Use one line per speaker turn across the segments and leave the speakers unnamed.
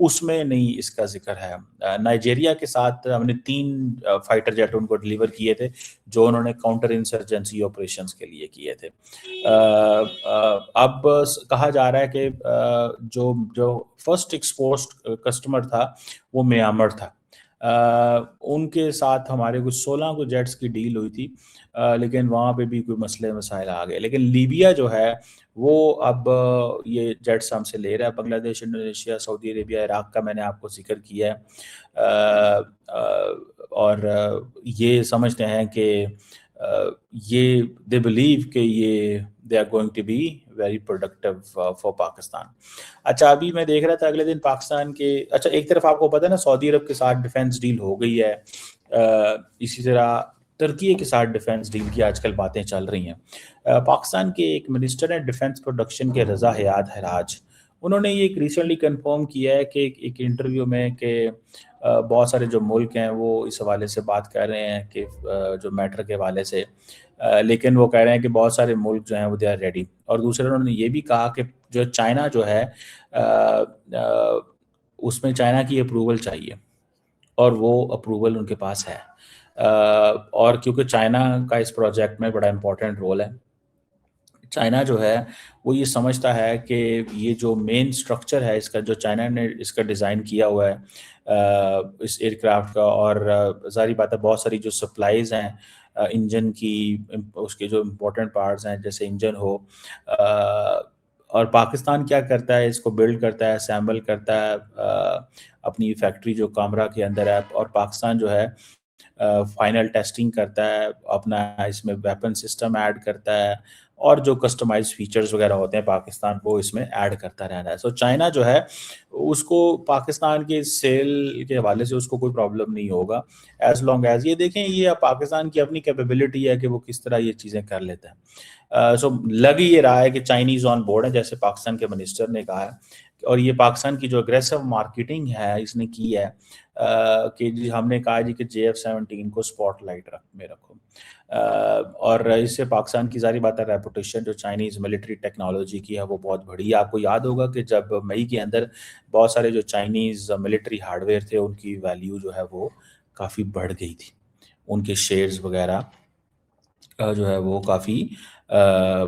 اس میں نہیں اس کا ذکر ہے۔ نائجیریا کے ساتھ ہم نے 3 فائٹر جیٹ ان کو ڈلیور کیے تھے جو انہوں نے کاؤنٹر انسرجنسی آپریشنس کے لیے کیے تھے۔ اب کہا جا رہا ہے کہ جو فرسٹ ایکسپورٹ کسٹمر تھا وہ میامر تھا، ان کے ساتھ ہمارے کچھ 16 کو جیٹس کی ڈیل ہوئی تھی، لیکن وہاں پہ بھی کوئی مسئلے مسائل آ گئے۔ لیکن لیبیا جو ہے وہ اب یہ جیٹس ہم سے لے رہا ہے۔ بنگلہ دیش، انڈونیشیا، سعودی عربیہ، عراق کا میں نے آپ کو ذکر کیا ہے، اور یہ سمجھتے ہیں کہ یہ دے بلیو کہ یہ they are going to be very productive for Pakistan. اچھا، ابھی میں دیکھ رہا تھا اگلے دن پاکستان کے، اچھا ایک طرف آپ کو پتہ ہے نا سعودی عرب کے ساتھ ڈیفینس ڈیل ہو گئی ہے، اسی طرح ترکی کے ساتھ ڈیفینس ڈیل کی آج کل باتیں چل رہی ہیں۔ پاکستان کے ایک منسٹر ہیں ڈیفینس پروڈکشن کے، رضا حیات حراج، انہوں نے یہ ریسنٹلی کنفرم کیا ہے کہ ایک انٹرویو میں کہ بہت سارے جو ملک ہیں وہ اس حوالے سے بات کر رہے ہیں کہ جو میٹر کے حوالے سے، لیکن وہ کہہ رہے ہیں کہ بہت سارے ملک جو ہیں وہ دے آر ریڈی۔ اور دوسرے انہوں نے یہ بھی کہا کہ جو چائنا جو ہے اس میں چائنا کی اپروول چاہیے، اور وہ اپروول ان کے پاس ہے، اور کیونکہ چائنا کا اس پروجیکٹ میں بڑا امپورٹنٹ رول ہے۔ چائنا جو ہے وہ یہ سمجھتا ہے کہ یہ جو مین سٹرکچر ہے اس کا، جو چائنا نے اس کا ڈیزائن کیا ہوا ہے اس ایئر کرافٹ کا، اور ظاہری بات ہے بہت ساری جو سپلائیز ہیں انجن کی، اس کے جو امپورٹنٹ پارٹس ہیں جیسے انجن ہو، اور پاکستان کیا کرتا ہے، اس کو بلڈ کرتا ہے، اسمبل کرتا ہے اپنی فیکٹری جو کامرا کے اندر ہے، اور پاکستان جو ہے فائنل ٹیسٹنگ کرتا ہے اپنا، اس میں ویپن سسٹم ایڈ کرتا ہے، اور جو کسٹمائز فیچرز وغیرہ ہوتے ہیں پاکستان کو اس میں ایڈ کرتا رہنا ہے۔ سو چائنا جو ہے اس کو پاکستان کے سیل کے حوالے سے اس کو کوئی پرابلم نہیں ہوگا، ایز لانگ ایز یہ دیکھیں یہ پاکستان کی اپنی کیپیبلٹی ہے کہ وہ کس طرح یہ چیزیں کر لیتا ہے۔ سو لگ یہ رہا ہے کہ چائنیز آن بورڈ ہے، جیسے پاکستان کے منسٹر نے کہا ہے، اور یہ پاکستان کی جو اگریسو مارکیٹنگ ہے اس نے کی ہے کہ ہم نے کہا جی کہ JF-17 کو سپاٹ لائٹ میں رکھو، اور اس سے پاکستان کی ظاہری بات ہے ریپوٹیشن جو چائنیز ملٹری ٹیکنالوجی کی ہے وہ بہت بڑی ہے۔ آپ کو یاد ہوگا کہ جب مئی کے اندر بہت سارے جو چائنیز ملٹری ہارڈ ویئر تھے ان کی ویلیو جو ہے وہ کافی بڑھ گئی تھی، ان کے شیئرز وغیرہ جو ہے وہ کافی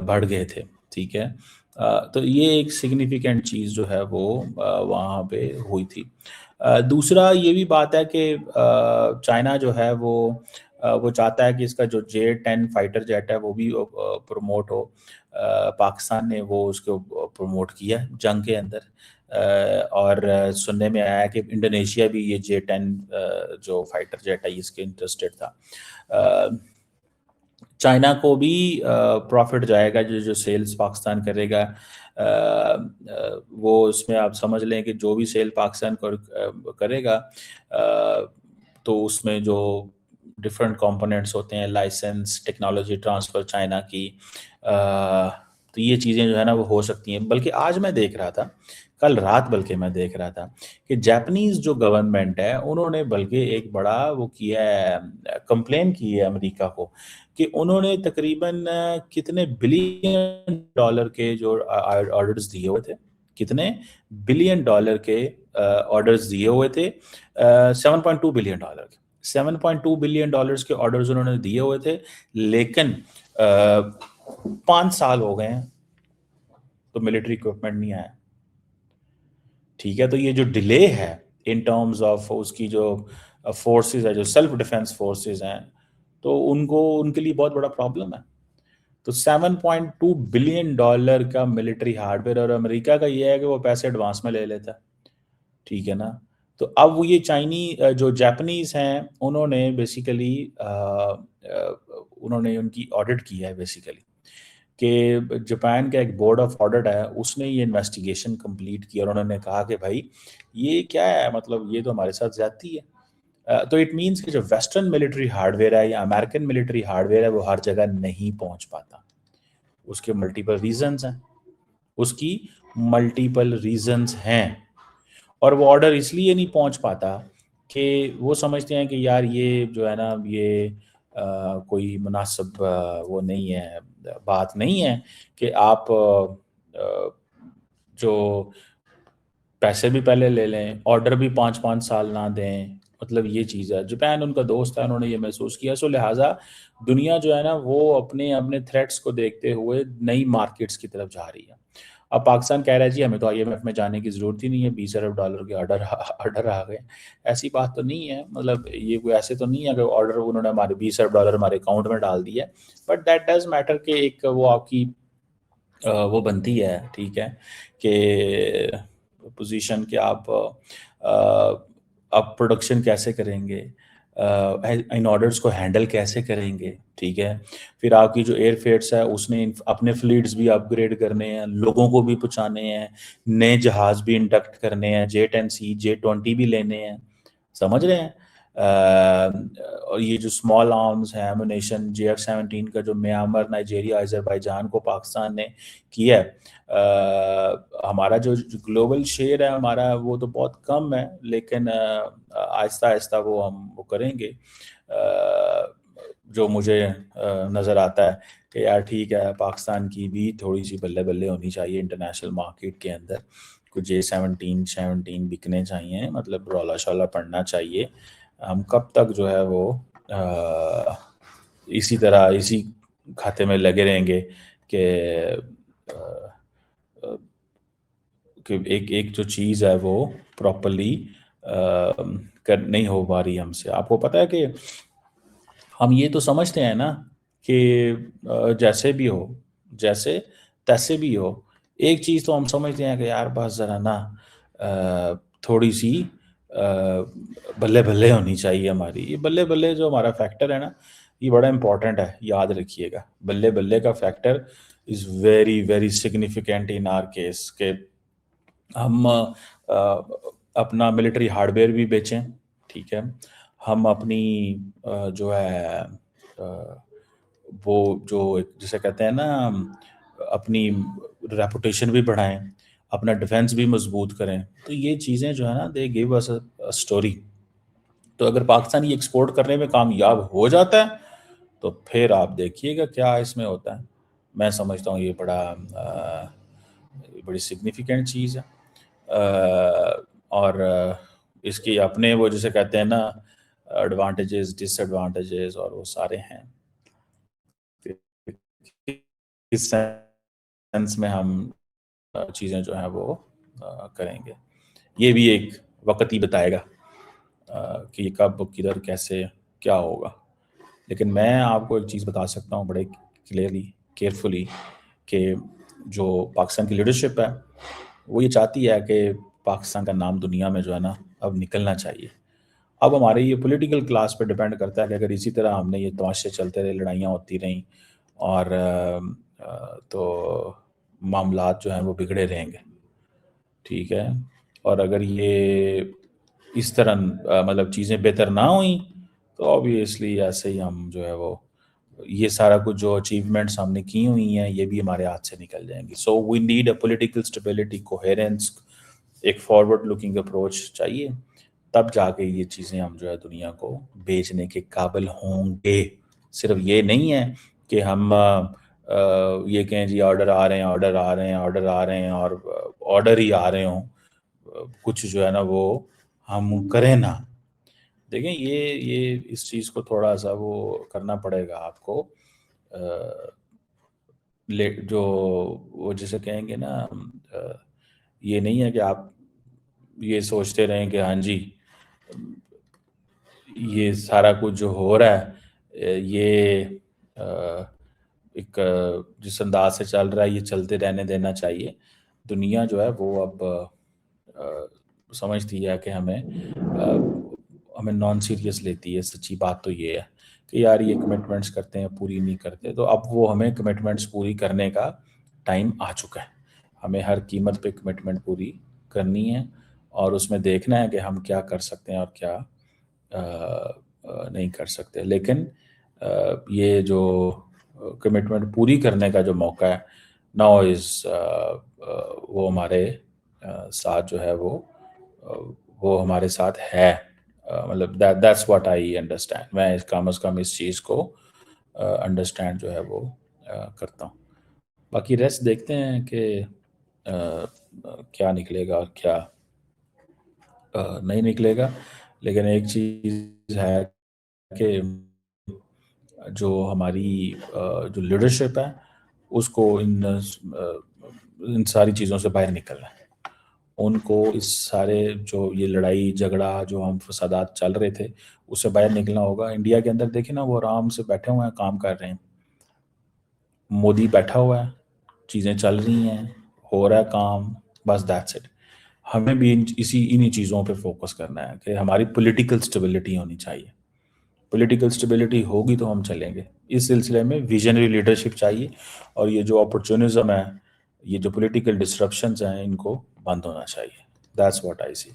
بڑھ گئے تھے، ٹھیک ہے۔ تو یہ ایک سگنیفیکنٹ چیز جو ہے وہ وہاں پہ ہوئی تھی۔ دوسرا یہ بھی بات ہے کہ چائنا جو ہے وہ چاہتا ہے کہ اس کا جو J-10 فائٹر جیٹ ہے وہ بھی پروموٹ ہو، پاکستان نے وہ اس کو پروموٹ کیا جنگ کے اندر، اور سننے میں آیا کہ انڈونیشیا بھی یہ J-10 جو فائٹر جیٹ ہے اس کے انٹرسٹڈ تھا۔ چائنا کو بھی پروفٹ جائے گا، جو سیلز پاکستان کرے گا، وہ اس میں آپ سمجھ لیں کہ جو بھی سیل پاکستان کرے گا تو اس میں جو ڈفرینٹ کمپوننٹس ہوتے ہیں، لائسنس، ٹیکنالوجی ٹرانسفر چائنا کی، تو یہ چیزیں جو ہے نا وہ ہو سکتی ہیں۔ بلکہ آج میں دیکھ رہا تھا، کل رات بلکہ میں دیکھ رہا تھا کہ جاپنیز جو گورنمنٹ ہے انہوں نے بلکہ ایک بڑا وہ کیا ہے، کمپلین کی ہے امریکہ کو، کہ انہوں نے تقریباً کتنے بلین ڈالر کے جو آرڈرز دیے ہوئے تھے، کتنے بلین ڈالر کے آرڈرز دیے ہوئے تھے، 7.2 بلین ڈالر کے، 7.2 بلین ڈالرز کے آرڈرز انہوں نے دیے ہوئے تھے، لیکن 5 سال ہو گئے ہیں تو ملٹری اکوپمنٹ نہیں آیا، ٹھیک ہے۔ تو یہ جو ڈیلے ہے ان ٹرمز آف اس کی جو فورسز ہے، جو سیلف ڈیفense فورسز ہیں، تو ان کے لیے بہت بڑا پرابلم ہے۔ تو 7.2 بلین ڈالر کا ملٹری ہارڈ ویئر، اور امریکہ کا یہ ہے کہ وہ پیسے ایڈوانس میں لے لیتا ہے، ٹھیک ہے نا۔ تو اب وہ یہ جو جاپنیز ہیں انہوں نے بیسیکلی انہوں نے ان کی آڈٹ کی ہے بیسیکلی، کہ جاپان کا ایک بورڈ آف آڈٹ ہے، اس نے یہ انویسٹیگیشن کمپلیٹ کی، اور انہوں نے کہا کہ بھائی یہ کیا ہے، مطلب یہ تو ہمارے ساتھ زیادتی ہے۔ تو اٹ مینس کہ جو ویسٹرن ملٹری ہارڈ ویئر ہے یا امریکن ملٹری ہارڈ ویئر ہے وہ ہر جگہ نہیں پہنچ پاتا، اس کے ملٹیپل ریزنز ہیں، اس کی ملٹیپل ریزنز ہیں، اور وہ آرڈر اس لیے نہیں پہنچ پاتا کہ وہ سمجھتے ہیں کہ یار یہ جو ہے نا یہ کوئی مناسب وہ نہیں ہے، بات نہیں ہے کہ آپ جو پیسے بھی پہلے لے لیں، آرڈر بھی 5 5 سال نہ دیں، مطلب یہ چیز ہے۔ جاپان ان کا دوست ہے، انہوں نے یہ محسوس کیا، سو لہٰذا دنیا جو ہے نا وہ اپنے اپنے تھریٹس کو دیکھتے ہوئے نئی مارکیٹس کی طرف جا رہی ہے۔ اب پاکستان کہہ رہا ہے جی ہمیں تو آئی ایم ایف میں جانے کی ضرورت ہی نہیں ہے، $20 ارب کے آرڈر آ گئے۔ ایسی بات تو نہیں ہے، مطلب یہ کوئی ایسے تو نہیں ہے کہ آرڈر انہوں نے ہمارے $20 ارب ہمارے اکاؤنٹ میں ڈال دیا ہے، بٹ دیٹ ڈز میٹر کہ ایک وہ آپ کی وہ بنتی ہے، ٹھیک ہے، کہ پوزیشن کہ آپ پروڈکشن کیسے کریں گے، ان آرڈرز کو ہینڈل کیسے کریں گے، ٹھیک ہے۔ پھر آپ کی جو ایئر فیئرس ہے اس نے اپنے فلیٹس بھی اپ گریڈ کرنے ہیں، لوگوں کو بھی پہنچانے ہیں، نئے جہاز بھی انڈکٹ کرنے ہیں، J-10C J-20 بھی لینے ہیں، سمجھ رہے ہیں۔ اور یہ جو اسمال آرمز ہیں، ایمونیشن JF-17 کا جو میانمار، نائجیریا، آذربائیجان کو پاکستان نے کیا ہے، ہمارا جو گلوبل شیئر ہے ہمارا وہ تو بہت کم ہے، لیکن آہستہ آہستہ وہ کریں گے۔ جو مجھے نظر آتا ہے کہ یار ٹھیک ہے، پاکستان کی بھی تھوڑی سی بلے بلے ہونی چاہیے انٹرنیشنل مارکیٹ کے اندر، کچھ J-17 بکنے چاہیے، مطلب رولا شولا پڑنا چاہیے۔ ہم کب تک جو ہے وہ اسی طرح اسی کھاتے میں لگے رہیں گے کہ ایک جو چیز ہے وہ پراپرلی نہیں ہو پا رہی ہم سے۔ آپ کو پتہ ہے کہ ہم یہ تو سمجھتے ہیں نا کہ جیسے بھی ہو، جیسے تیسے بھی ہو، ایک چیز تو ہم سمجھتے ہیں کہ یار بس ذرا نا تھوڑی سی بلے بلے ہونی چاہیے ہماری۔ یہ بلے بلے جو ہمارا فیکٹر ہے نا، یہ بڑا امپورٹنٹ ہے، یاد رکھیے گا۔ بلے بلے کا factor is very very significant in our case, کہ ہم اپنا ملٹری ہارڈ ویئر بھی بیچیں، ٹھیک ہے، ہم اپنی جو ہے وہ جو جسے کہتے ہیں نا اپنی ریپوٹیشن بھی بڑھائیں، اپنا ڈیفینس بھی مضبوط کریں۔ تو یہ چیزیں جو ہے نا دے گیو اس اسٹوری۔ تو اگر پاکستان یہ ایکسپورٹ کرنے میں کامیاب ہو جاتا ہے تو پھر آپ دیکھیے گا کیا اس میں ہوتا ہے۔ میں سمجھتا ہوں یہ بڑی سگنیفیکینٹ چیز ہے، اور اس کی اپنے وہ جسے کہتے ہیں نا ایڈوانٹیجز ڈس ایڈوانٹیجز اور وہ سارے ہیں۔ اس سینس میں ہم چیزیں جو ہیں وہ کریں گے، یہ بھی ایک وقت ہی بتائے گا کہ یہ کب کدھر کیسے کیا ہوگا۔ لیکن میں آپ کو ایک چیز بتا سکتا ہوں بڑے کلیئرلی کیئرفلی کہ جو پاکستان کی لیڈرشپ ہے وہ یہ چاہتی ہے کہ پاکستان کا نام دنیا میں جو ہے نا اب نکلنا چاہیے۔ اب ہمارے یہ پولیٹیکل کلاس پہ ڈیپینڈ کرتا ہے کہ اگر اسی طرح ہم نے یہ تماشے چلتے رہے، لڑائیاں ہوتی رہیں اور تو معاملات جو ہیں وہ بگڑے رہیں گے، ٹھیک ہے۔ اور اگر یہ اس طرح مطلب چیزیں بہتر نہ ہوئیں تو آبویسلی ایسے ہی ہم جو ہے وہ یہ سارا کچھ جو اچیومنٹس ہم نے کی ہوئی ہیں یہ بھی ہمارے ہاتھ سے نکل جائیں گی۔ So we need a political stability, coherence, ایک فارورڈ لکنگ اپروچ چاہیے، تب جا کے یہ چیزیں ہم جو ہے دنیا کو بیچنے کے قابل ہوں گے۔ صرف یہ نہیں ہے کہ ہم یہ کہیں جی آرڈر آ رہے ہیں، آرڈر آ رہے ہیں، آرڈر آ رہے ہیں، اور آرڈر ہی آ رہے ہوں، کچھ جو ہے نا وہ ہم کریں نا۔ دیکھیں یہ اس چیز کو تھوڑا سا وہ کرنا پڑے گا آپ کو، جو وہ جسے کہیں گے نا، یہ نہیں ہے کہ آپ یہ سوچتے رہیں کہ ہاں جی یہ سارا کچھ جو ہو رہا ہے یہ ایک جس انداز سے چل رہا ہے یہ چلتے رہنے دینا چاہیے۔ دنیا جو ہے وہ اب سمجھتی ہے کہ ہمیں نان سیریس لیتی ہے۔ سچی بات تو یہ ہے کہ یار یہ کمٹمنٹس کرتے ہیں پوری نہیں کرتے، تو اب وہ ہمیں کمٹمنٹس پوری کرنے کا ٹائم آ چکا ہے۔ ہمیں ہر قیمت پہ کمٹمنٹ پوری کرنی ہے اور اس میں دیکھنا ہے کہ ہم کیا کر سکتے ہیں اور کیا نہیں کر سکتے۔ لیکن یہ جو کمٹمنٹ پوری کرنے کا جو موقع ہے ناؤ از وہ ہمارے ساتھ جو ہے وہ ہمارے ساتھ ہے، مطلب دیٹس واٹ آئی انڈرسٹینڈ۔ میں کم از کم اس چیز کو انڈرسٹینڈ جو ہے وہ کرتا ہوں۔ باقی ریسٹ دیکھتے ہیں کہ کیا نکلے گا اور کیا نہیں نکلے گا، لیکن ایک چیز ہے کہ جو ہماری جو لیڈرشپ ہے اس کو ان ساری چیزوں سے باہر نکلنا ہے. ان کو اس سارے جو یہ لڑائی جھگڑا جو ہم فسادات چل رہے تھے اس سے باہر نکلنا ہوگا. انڈیا کے اندر دیکھیں نا، وہ آرام سے بیٹھے ہوئے ہیں، کام کر رہے ہیں. مودی بیٹھا ہوا ہے، چیزیں چل رہی ہیں، ہو رہا ہے کام، بس دیٹس اٹ. ہمیں بھی انہی چیزوں پہ فوکس کرنا ہے کہ ہماری پولیٹیکل سٹیبلٹی ہونی چاہیے. پولیٹیکل سٹیبلٹی ہوگی تو ہم چلیں گے. اس سلسلے میں ویژنری لیڈرشپ چاہیے، اور یہ جو اپرچونزم ہے، یہ جو پولیٹیکل ڈسرپشنز ہیں، ان کو بند ہونا چاہیے. That's what I C.